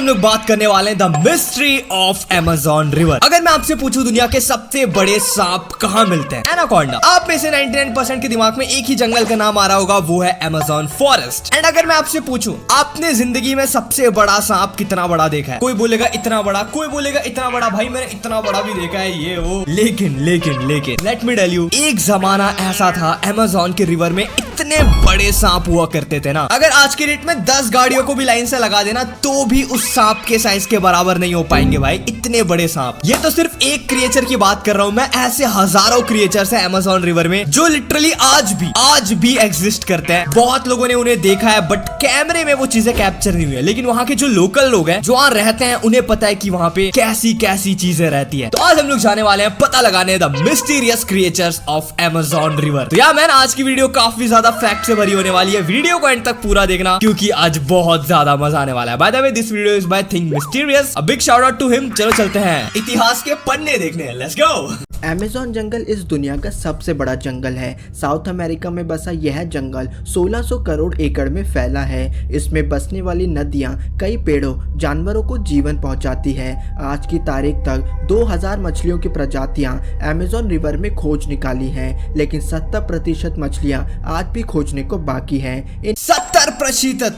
हम लोग बात करने वाले हैं the mystery of Amazon river. अगर मैं आपसे पूछूं दुनिया के सबसे बड़े सांप कहाँ मिलते हैं, एनाकोंडा, आप में से 99% के दिमाग में एक ही जंगल का नाम आ रहा होगा, वो है अमेज़न फॉरेस्ट। एंड अगर मैं आपसे पूछूं आपने जिंदगी में सबसे बड़ा सांप कितना बड़ा देखा है, कोई बोलेगा इतना बड़ा, कोई बोलेगा इतना बड़ा। भाई मैंने इतना बड़ा भी देखा है ये वो। लेकिन लेट मी टेल यू, एक जमाना ऐसा था अमेज़न के रिवर में इतने बड़े सांप हुआ करते थे ना, अगर आज के डेट में 10 गाड़ियों को भी लाइन से लगा देना तो भी उस सांप के साइज के बराबर नहीं हो पाएंगे भाई, इतने बड़े सांप। ये तो सिर्फ एक क्रिएचर की बात कर रहा हूँ मैं, ऐसे हजारों क्रिएचर्स हैं अमेज़न रिवर में जो लिटरली आज भी एग्जिस्ट करते हैं। बहुत लोगों ने उन्हें देखा है बट कैमरे में वो चीजें कैप्चर नहीं हुई है, लेकिन वहाँ के जो लोकल लोग हैं जो वहाँ रहते हैं उन्हें पता है कि वहाँ पे कैसी कैसी चीजें रहती है। तो आज हम लोग जाने वाले हैं पता लगाने the mysterious creatures of Amazon river. तो यार मैन, आज की वीडियो काफी ज्यादा फैक्ट से भरी होने वाली है, वीडियो को एंड तक पूरा देखना क्योंकि आज बहुत ज्यादा मजा आने वाला है। By the way this video is by think mysterious, a big shout out to him. चलो चलते हैं इतिहास के पन्ने देखने, लेट्स गो। अमेज़न जंगल इस दुनिया का सबसे बड़ा जंगल है। साउथ अमेरिका में बसा यह जंगल 1600 करोड़ एकड़ में फैला है। इसमें बसने वाली नदियां कई पेड़ों जानवरों को जीवन पहुंचाती है। आज की तारीख तक 2000 मछलियों की प्रजातियां अमेज़न रिवर में खोज निकाली हैं, लेकिन 70% मछलियां आज भी खोजने को बाकी है। 70%,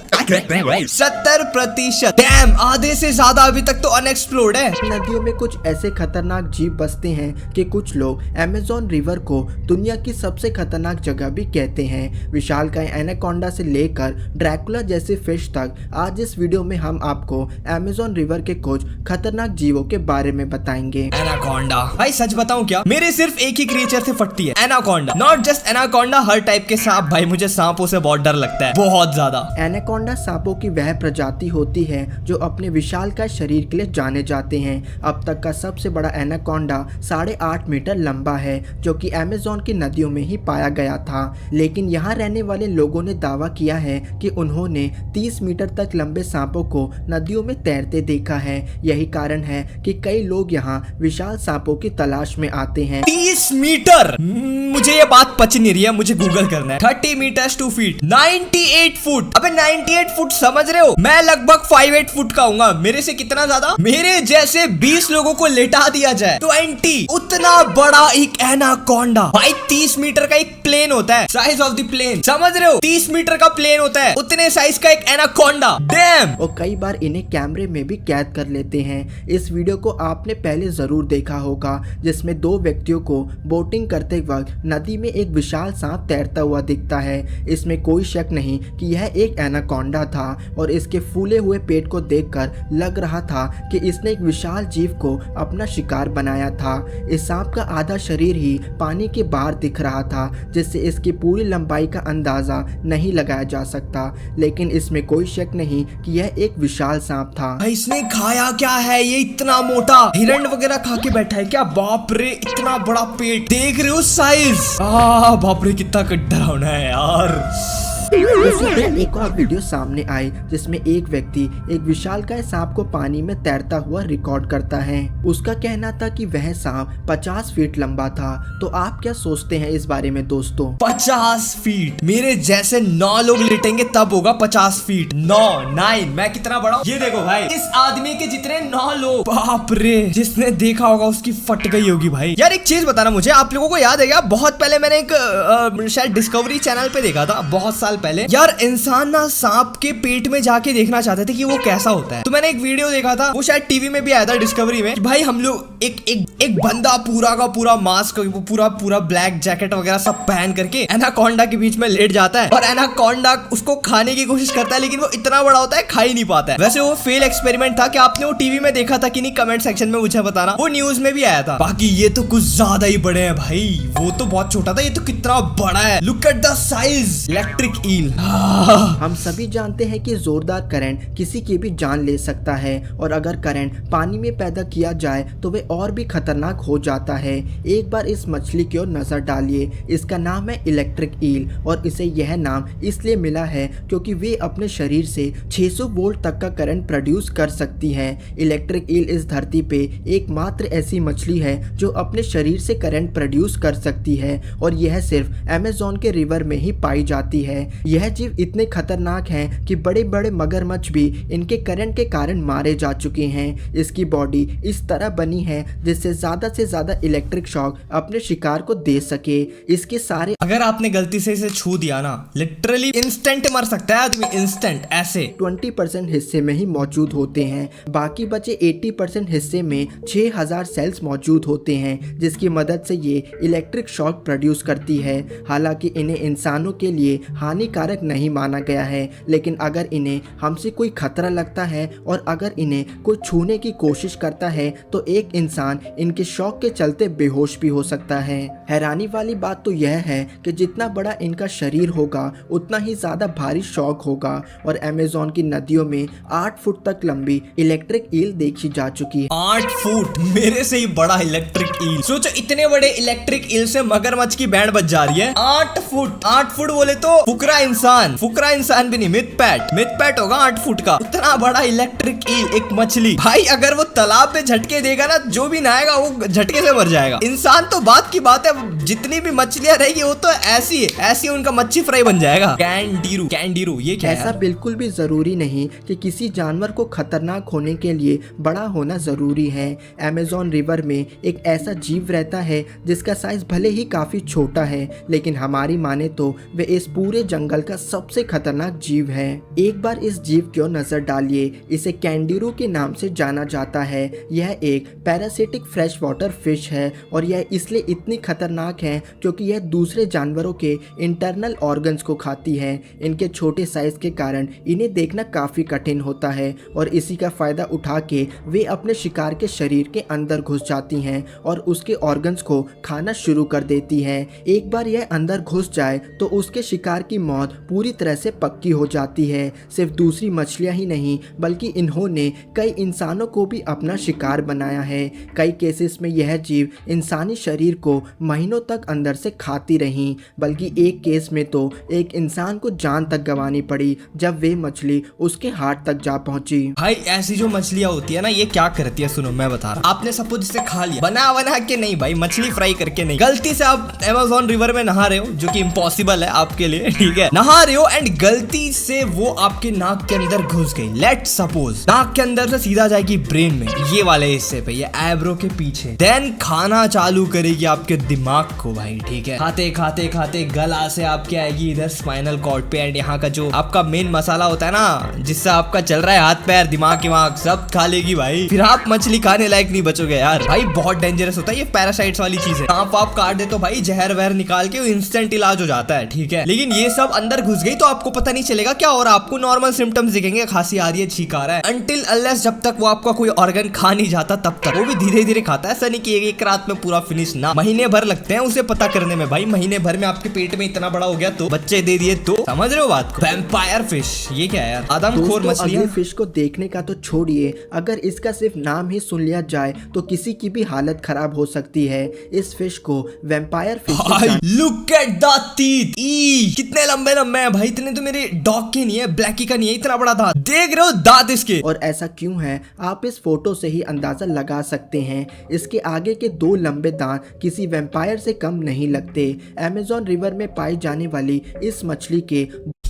डैम, आधे से ज्यादा अभी तक तो अनएक्सप्लोर्ड है। नदियों में कुछ ऐसे खतरनाक जीव बसते हैं कि कुछ लोग अमेज़न रिवर को दुनिया की सबसे खतरनाक जगह भी कहते हैं। विशालकाय एनाकोंडा से लेकर ड्रैकुला जैसे फिश तक, आज इस वीडियो में हम आपको अमेज़न रिवर के कुछ खतरनाक जीवों के बारे में बताएंगे। एनाकोंडा, भाई सच बताऊं क्या, मेरे सिर्फ एक ही क्रिएचर से फटती है, anaconda. Not just anaconda, her type के सांप। भाई मुझे सांपों से बहुत डर लगता है, बहुत ज्यादा। एनाकोंडा सांपों की वह प्रजाति होती है जो अपने विशालकाय शरीर के लिए जाने जाते हैं। अब तक का सबसे बड़ा एनाकोंडा 8.5 मीटर लंबा है, जो कि अमेज़न की नदियों में ही पाया गया था। लेकिन यहाँ रहने वाले लोगों ने दावा किया है कि उन्होंने 30 मीटर तक लंबे सांपों को नदियों में तैरते देखा है। यही कारण है कि कई लोग यहाँ विशाल सांपों की तलाश में आते हैं। 30 मीटर, मुझे ये बात पच नहीं रही है, मुझे गूगल करना है। 30 मीटर्स 2 फीट, 98 फुट। अबे 98 फुट समझ रहे हो, मैं लगभग 58 फुट का हूँ। मेरे से कितना ज्यादा, मेरे जैसे 20 लोगों को लेटा दिया जाए 20, उतना बड़ा एक एनाकोंडा। भाई 30 मीटर का एक प्लेन होता है, साइज ऑफ द प्लेन, समझ रहे हो, 30 मीटर का प्लेन होता है, उतने साइज का एक एनाकोंडा, डैम। और कई बार इन्हें कैमरे में भी कैद कर लेते हैं। इस वीडियो को आपने पहले जरूर देखा होगा, जिसमें 2 व्यक्तियों को बोटिंग करते वक्त नदी में एक विशाल सांप तैरता हुआ दिखता है। इसमें कोई शक नहीं कि यह एक एनाकोंडा था और इसके फूले हुए पेट को देखकर लग रहा था कि इसने एक विशाल जीव को अपना शिकार बनाया था। इस सांप का आधा शरीर ही पानी के बाहर दिख रहा था, जिससे इसकी पूरी लंबाई का अंदाजा नहीं लगाया जा सकता। लेकिन इसमें कोई शक नहीं कि यह एक विशाल सांप था। इसने खाया क्या है, ये इतना मोटा हिरण वगैरह खा के बैठा है क्या? बाप रे, इतना बड़ा पेट, देख रहे हो साइज? बाप रे, कितना डरावना है यार। एक और वीडियो सामने आई जिसमें एक व्यक्ति एक विशालकाय सांप को पानी में तैरता हुआ रिकॉर्ड करता है। उसका कहना था कि वह सांप 50 फीट लंबा था। तो आप क्या सोचते हैं इस बारे में दोस्तों? 50 फीट, मेरे जैसे 9 लोग लेटेंगे तब होगा 50 फीट। 9 मैं कितना बड़ा हूँ ये देखो भाई, इस आदमी के जितने 9 लोग। बाप रे, जिसने देखा होगा उसकी फट गई होगी भाई। यार एक चीज बताना मुझे, आप लोगों को याद है क्या, बहुत पहले मैंने एक शायद डिस्कवरी चैनल पे देखा था, बहुत साल पहले। यार इंसान ना सांप के पेट में जाके देखना चाहते थे कि वो कैसा होता है। तो मैंने एक वीडियो देखा था, वो शायद टीवी में भी आया था, डिस्कवरी में। भाई हम लोग एक बंदा पूरा का पूरा मास्क, पूरा ब्लैक जैकेट वगैरह सब पहन करके एनाकोंडा के बीच में लेट जाता है और एनाकोंडा उसको खाने की कोशिश करता है, लेकिन वो इतना बड़ा होता है खा ही नहीं पाता है। वैसे वो फेल एक्सपेरिमेंट था। क्या आपने वो टीवी में देखा था कि नहीं, कमेंट सेक्शन में मुझे बताना। वो न्यूज में भी आया था। बाकी ये तो कुछ ज्यादा ही बड़े हैं भाई, वो तो बहुत छोटा था, ये तो कितना बड़ा है। Look at the size, electric eel. हम सभी जानते हैं कि जोरदार करंट किसी की भी जान ले सकता है, और अगर करंट पानी में पैदा किया जाए तो वे और भी खतरनाक हो जाता है। एक बार इस मछली की ओर नजर डालिए। इसका नाम है इलेक्ट्रिक ईल, और इसे यह नाम इसलिए मिला है क्योंकि वे अपने शरीर से 600 वोल्ट तक का करंट प्रोड्यूस कर सकती है। इलेक्ट्रिक ईल इस धरती पे एकमात्र ऐसी मछली है जो अपने शरीर से करंट प्रोड्यूस कर सकती है, और यह सिर्फ अमेज़न के रिवर में ही पाई जाती है। यह जीव इतने खतरनाक हैं कि बड़े बड़े मगरमच्छ भी इनके करंट के कारण मारे जा चुके हैं। इसकी बॉडी इस तरह बनी है जिससे ज्यादा इलेक्ट्रिक शॉक अपने शिकार को दे सके। इसके सारे अगर आपने गलती से इसे छू दिया ना, लिटरली इंस्टेंट मर सकता है आदमी, इंस्टेंट ऐसे। 20% हिस्से में ही मौजूद होते हैं, बाकी बचे 80% हिस्से में 6000 सेल्स मौजूद होते हैं जिसकी मदद से ये इलेक्ट्रिक शॉक प्रोड्यूस करती है। हालांकि इन्हें इंसानों के लिए हानिकारक नहीं माना गया है, लेकिन अगर इन्हें हमसे कोई खतरा लगता है और अगर इन्हें कोई छूने की कोशिश करता है तो एक इंसान इनके शॉक के चलते बेहोश भी हो सकता है। हैरानी वाली बात तो यह है कि जितना बड़ा इनका शरीर होगा उतना ही ज्यादा भारी शॉक होगा और अमेज़न की नदियों में 8 फुट तक लंबी इलेक्ट्रिक ईल देखी जा चुकी है। 8 फुट, मेरे से ही बड़ा इलेक्ट्रिक ईल। सोचो इतने बड़े इलेक्ट्रिक ईल से मगरमच्छ की बैंड बज जा रही है। 8 फुट बोले तो फुकरा इंसान भी नहीं, मिथ पैट होगा 8 फुट का। इतना बड़ा इलेक्ट्रिक ईल, एक मछली। भाई अगर वो तालाब में झटके देगा ना, जो भी नहाएगा वो झटके से मर जाएगा। इंसान तो बात की बात है, जितनी भी मछलियां रहेगी वो तो ऐसी उनका मच्छी फ्राई बन जाएगा। कैंडीरू ये क्या है? ऐसा बिल्कुल भी जरूरी नहीं कि किसी जानवर को खतरनाक होने के लिए बड़ा होना जरूरी है। अमेज़न रिवर में एक ऐसा जीव रहता है जिसका साइज भले ही काफी छोटा है, लेकिन हमारी माने तो वे इस पूरे जंगल का सबसे खतरनाक जीव है। एक बार इस जीव की ओर नजर डालिए। इसे कैंडीरू के नाम से जाना जाता है। यह एक पैरासिटिक फ्रेश वाटर फिश है और यह इसलिए इतनी खतरनाक है क्योंकि यह दूसरे जानवरों के इंटरनल ऑर्गन्स को खाती है। इनके छोटे साइज के कारण इन्हें देखना काफी कठिन होता है और इसी का फायदा उठा के वे अपने शिकार के शरीर के अंदर घुस जाती हैं और उसके ऑर्गन्स को खाना शुरू कर देती हैं। एक बार यह अंदर घुस जाए तो उसके शिकार की मौत पूरी तरह से पक्की हो जाती है। सिर्फ दूसरी मछलियां ही नहीं बल्कि इन्होंने कई इंसानों को भी अपना शिकार बनाया है। कई केसेस में यह जीव इंसानी शरीर को महीनों तक अंदर से खाती रही, बल्कि एक केस में तो एक इंसान को जान तक गंवानी पड़ी जब वे मछली उसके हाथ तक जा पहुंची। भाई ऐसी जो मछलियां होती है ना, ये क्या करती है सुनो मैं बता रहा हूँ। आपने सपोज इसे खा लिया, बना के नहीं भाई, मछली फ्राई करके नहीं, गलती से आप अमेज़न रिवर में नहा रहे हो, जो कि इम्पॉसिबल है आपके लिए, ठीक है, नहा रहे हो एंड गलती से वो आपके नाक के अंदर घुस गई। लेट सपोज नाक के अंदर से सीधा जाएगी ब्रेन में, ये वाले हिस्से पे, ये एब्रो के पीछे, देन खाना चालू करेगी आपके दिमाग को भाई, ठीक है। खाते गला से आपके आएगी इधर स्पाइनल कॉर्ड पे एंड यहाँ का जो आपका मेन मसाला होता है ना, जिससे आपका चल रहा है हाथ पैर दिमाग सब खा लेगी भाई। फिर आप मछली खाने लायक नहीं बचोगे यार। भाई बहुत डेंजरस होता है ये, पैरासाइट्स वाली चीज है। सांप आप काट दे तो भाई जहर वहर निकाल के इंस्टेंट इलाज हो जाता है, ठीक है। लेकिन ये सब अंदर घुस गई तो आपको पता नहीं चलेगा क्या, और आपको नॉर्मल सिम्टम्स दिखेंगे, खांसी आ रही है, छींक आ रहा है, अनटिल अनलेस जब तक वो आपका कोई ऑर्गन खा नहीं जाता तब तक। वो भी धीरे धीरे खाता है, ऐसा नहीं कि एक रात में पूरा फिनिश ना, महीने भर लगते हैं उसे पता करने में भाई। महीने भर में आपके पेट में इतना बड़ा हो गया तो बच्चे दे दिए तो, समझ रहे हो बात को। वैम्पायर फिश, ये क्या है यार? आदमखोर मछलियां। फिश को देखने का तो छोड़िए, अगर इसका सिर्फ नाम ही सुन लिया जाए तो किसी की भी हालत खराब हो सकती है। इस फिश को vampire fish, look at the teeth, कितने लंबे हैं भाई, इतने तो मेरे डॉग के नहीं है, ब्लैकी का नहीं है, इतना बड़ा दांत, देख रहे हो दांत इसके। और ऐसा क्यों है आप इस फोटो से ही अंदाजा लगा सकते हैं। इसके आगे के 2 लंबे दांत किसी वैम्पायर से कम नहीं लगते। अमेज़न रिवर में पाई जाने वाली इस मछली के,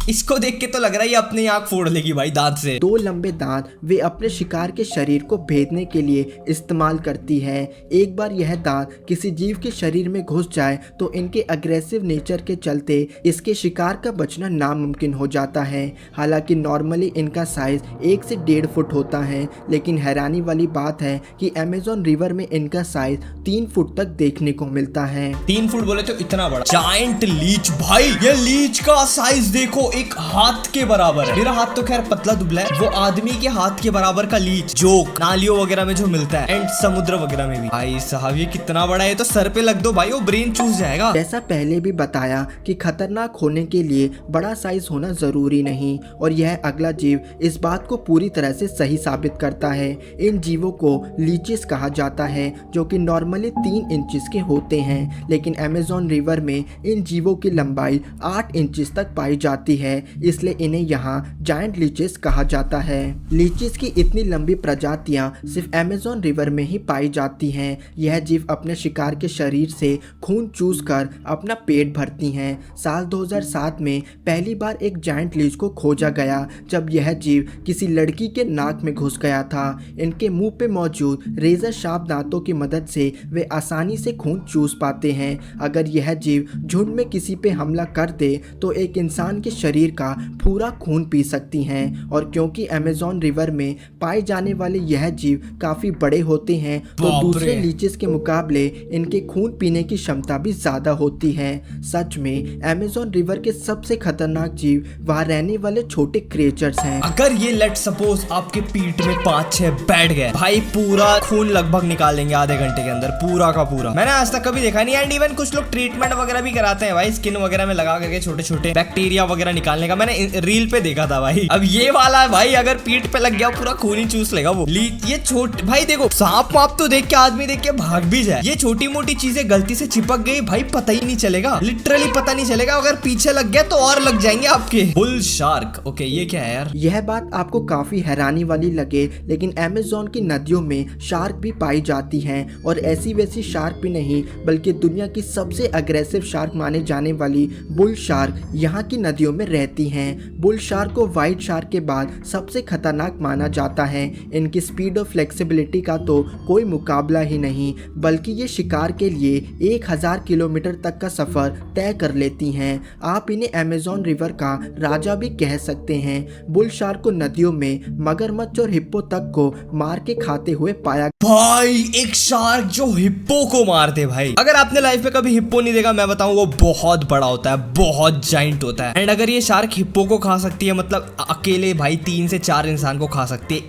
इसको देख के तो लग रहा है ये अपनी आंख फोड़ लेगी भाई दांत से। 2 लंबे दांत वे अपने शिकार के शरीर को भेदने के लिए इस्तेमाल करती है। एक बार यह दांत किसी जीव के शरीर में घुस जाए तो इनके अग्रेसिव नेचर के चलते इसके शिकार का बचना नामुमकिन हो जाता है। हालांकि नॉर्मली इनका साइज 1 से 1.5 फुट होता है, लेकिन हैरानी वाली बात है कि अमेज़न रिवर में इनका साइज 3 फुट तक देखने को मिलता है। 3 फुट बोले तो इतना बड़ा जायंट लीच भाई, ये लीच का साइज देखो, एक हाथ के बराबर है। मेरा हाथ तो खैर पतला दुबला है, वो आदमी के हाथ के बराबर का लीच जो नालियों वगैरह में जो मिलता है एंड समुद्र वगैरह में भी। भाई साहब ये कितना बड़ा है, तो सर पे लग दो भाई, वो ब्रेन चूस जाएगा। जैसा पहले भी बताया कि खतरनाक होने के लिए बड़ा साइज होना जरूरी नहीं, और यह अगला जीव इस बात को पूरी तरह से सही साबित करता है। इन जीवों को लीचेस कहा जाता है, जो कि नॉर्मली 3 इंचेस के होते हैं, लेकिन अमेज़न रिवर में इन जीवों की लंबाई 8 इंचेस तक पाई जाती है, इसलिए इन्हें यहाँ जायंट लीचेस कहा जाता है। लीचेस की इतनी लंबी प्रजातियां सिर्फ अमेज़न रिवर में ही पाई जाती हैं। यह जीव अपने शिकार के शरीर से खून चूस कर अपना पेट भरती हैं। साल 2007 शुरुआत में पहली बार एक जायंट लीच को खोजा गया जब यह जीव किसी लड़की के नाक में घुस गया था। इनके मुंह पे मौजूद रेजर शार्प दांतों की मदद से वे आसानी से खून चूस पाते हैं। अगर यह जीव झुंड में किसी पे हमला कर दे तो एक इंसान के शरीर का पूरा खून पी सकती हैं। और क्योंकि अमेज़न रिवर में पाए जाने वाले यह जीव काफ़ी बड़े होते हैं तो दूसरे लीचेस के मुकाबले इनके खून पीने की क्षमता भी ज़्यादा होती है। सच में अमेज़न रिवर के सबसे खतरनाक जीव वहाँ रहने वाले छोटे क्रिएचर्स हैं। अगर ये लेट सपोज आपके पीठ में 5-6 बैठ गए भाई, पूरा खून लगभग निकाल लेंगे आधे घंटे के अंदर, पूरा का पूरा। मैंने आज तक कभी देखा नहीं। एंड इवन कुछ लोग ट्रीटमेंट वगैरह भी कराते हैं भाई, स्किन वगैरह में लगा करके छोटे छोटे बैक्टीरिया वगैरह निकालने का। मैंने रील पे देखा था भाई। अब ये वाला भाई अगर पीठ पे लग गया पूरा खून ही चूस लेगा वो। ये छोटे भाई देखो, सांप वाप तो देख के आदमी देख के भाग भी जाए, ये छोटी मोटी चीजें गलती से चिपक गई भाई पता ही नहीं चलेगा, लिटरली पता नहीं चलेगा। अगर पीछे लग गया तो और लग जाएंगे आपके। बुल शार्क, ओके ये क्या है यार? यह बात आपको काफी हैरानी वाली लगे लेकिन अमेज़न की नदियों में शार्क भी पाई जाती हैं। और ऐसी वैसी शार्क भी नहीं बल्कि दुनिया की सबसे अग्रेसिव शार्क माने जाने वाली बुल शार्क यहाँ की नदियों में रहती हैं। बुल शार्क को व्हाइट शार्क के बाद सबसे खतरनाक माना जाता है। इनकी स्पीड और फ्लेक्सिबिलिटी का तो कोई मुकाबला ही नहीं, बल्कि ये शिकार के लिए 1000 किलोमीटर तक का सफर तय कर लेती हैं। आप इन्हें अमेज़न रिवर का राजा भी कह सकते हैं। बुल शार्क को नदियों में मगरमच्छ और हिप्पो तक को मार के खाते हुए पाया। भाई एक शार्क जो हिप्पो को मार दे भाई। अगर आपने लाइफ में कभी हिप्पो नहीं देखा, मैं बताऊं वो बहुत बड़ा होता है, बहुत जाइंट होता है। एंड अगर ये शार्क हिप्पो को खा सकती है मतलब अकेले भाई 3 से 4 इंसान को खा सकती है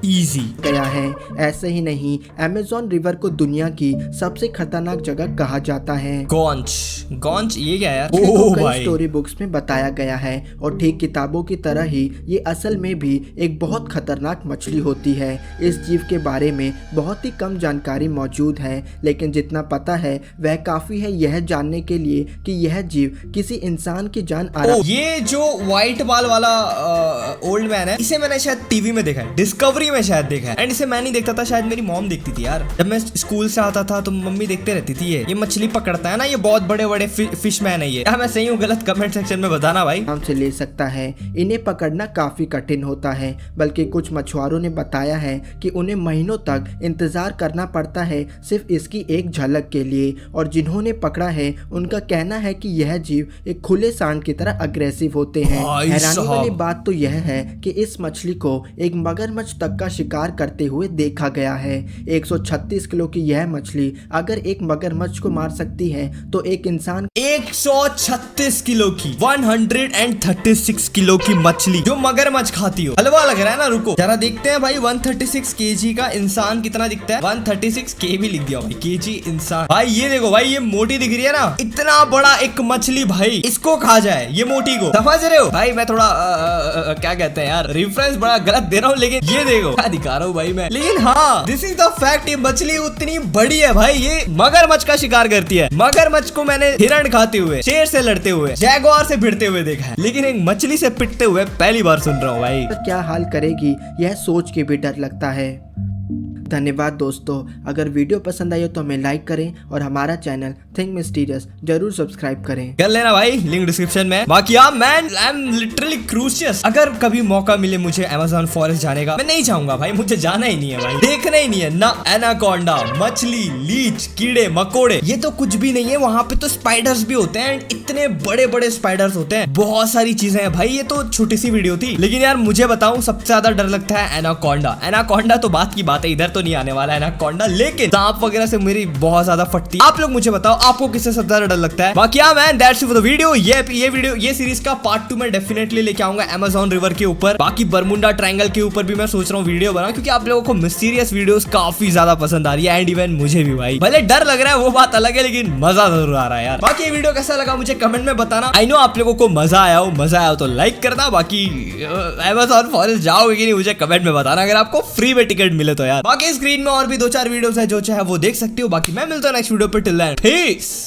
इजी गया है। ऐसे ही नहीं, अमेज़न रिवर को दुनिया की सबसे खतरनाक जगह कहा जाता है। गॉन्च ये क्या यार? तो कई स्टोरी बुक्स में बताया गया है और ठीक किताबों की तरह ही ये असल में भी एक बहुत खतरनाक मछली होती है। इस जीव के बारे में बहुत ही कम जानकारी मौजूद है, लेकिन जितना पता है वह काफी है यह जानने के लिए कि यह जीव किसी इंसान की जान ये जो व्हाइट बाल वाला ओल्ड मैन है, इसे मैंने शायद टीवी में देखा है, डिस्कवरी में शायद देखा है। एंड इसे मैं नहीं देखता था, शायद मेरी मॉम देखती थी यार। जब मैं स्कूल से आता था तो मम्मी देखते रहती थी। ये मछली पकड़ता है ना, ये बहुत बड़े बड़े फिश मैन है ये। मैं सही हूँ गलत कमेंट सेक्शन में बताना भाई। नाम से ले सकता है। इन्हें पकड़ना काफी कठिन होता है, बल्कि कुछ मछुआरों ने बताया है कि उन्हें महीनों तक इंतजार करना पड़ता है सिर्फ इसकी एक झलक के लिए। और जिन्होंने पकड़ा है उनका कहना है कि यह जीव एक खुले सांड की तरह अग्रेसिव होते हैं। हैरानी वाली बात तो यह है कि इस मछली को एक मगरमच्छ तक का शिकार करते हुए देखा गया है। 136 किलो की यह मछली अगर एक मगरमच्छ को मार सकती है तो एक इंसान 136 किलो की 136 किलो की मछली जो मगरमच्छ खाती हो। हलवा लग रहा है ना, रुको जरा देखते हैं भाई 136 केजी का इंसान कितना दिखता है। 136 के भी लिख दिया भाई, केजी इंसान। भाई ये देखो भाई, ये मोटी दिख रही है ना, इतना बड़ा एक मछली भाई इसको खा जाए ये मोटी को, समझ रहे हो भाई? मैं थोड़ा क्या कहते हैं यार, रेफरेंस बड़ा गलत दे रहा हूँ, लेकिन ये देखो क्या दिखा रहा हूँ भाई मैं। लेकिन हाँ दिस इज द फैक्ट, ये मछली उतनी बड़ी है भाई, ये मगरमच्छ का शिकार करती है। मगरमच्छ को मैंने हिरण खाते हुए, शेर से लड़ते हुए, जैगुआर से भिड़ते हुए देखा है, लेकिन एक मछली से पिटते हुए पहली बार सुन रहा हूँ भाई। क्या हाल करेगी यह सोच के भी डर लगता है। धन्यवाद दोस्तों, अगर वीडियो पसंद आई हो तो हमें लाइक करें और हमारा चैनल थिंक मिस्टीरियस जरूर सब्सक्राइब करें। कर लेना भाई, लिंक डिस्क्रिप्शन में। बाकी आप मैन आई एम लिटरली क्रूशियस। अगर कभी मौका मिले मुझे अमेज़न फॉरेस्ट जाने का, मैं नहीं चाहूंगा भाई, मुझे जाना ही नहीं है भाई, देखना ही नहीं है ना। एनाकोंडा, मछली, लीच, कीड़े मकोड़े, ये तो कुछ भी नहीं है। वहां पे तो स्पाइडर्स भी होते हैं, इतने बड़े बड़े स्पाइडर्स होते हैं, बहुत सारी चीजें हैं भाई। ये तो छोटी सी वीडियो थी, लेकिन यार मुझे बताऊं सबसे ज्यादा डर लगता है एनाकोंडा। एनाकोंडा तो बात की बात है, इधर तो नहीं आने वाला है एनाकोंडा, लेकिन सांप वगैरह से मेरी बहुत ज्यादा फटती है। आप लोग मुझे बताओ आपको किससे सबसे ज्यादा डर लगता है। बाकी man that's it for the video. ये सीरीज का पार्ट 2 में डेफिनेटली लेके आऊंगा अमेज़न रिवर के ऊपर। बाकी बरमुंडा ट्रायंगल के ऊपर भी मैं सोच रहा हूँ वीडियो बनाऊं, क्योंकि आप लोगों को मिस्टीरियस वीडियोस काफी ज्यादा पसंद आ रही है। एंड इवन मुझे भी भाई, भले डर लग रहा है वो बात अलग है, लेकिन मजा जरूर आ रहा है यार। बाकी ये वीडियो कैसा लगा मुझे कमेंट में बताना। आई नो आप लोगों को मजा आया हो तो लाइक करना। बाकी अमेज़न फॉरेस्ट जाओगे कि नहीं मुझे कमेंट में बताना, अगर आपको फ्री में टिकट मिले तो यार। बाकी स्क्रीन में और भी 2-4 वीडियोस है, जो चाहे वो देख सकते हो। बाकी मैं मिलता हूँ नेक्स्ट वीडियो पे। Till then piece.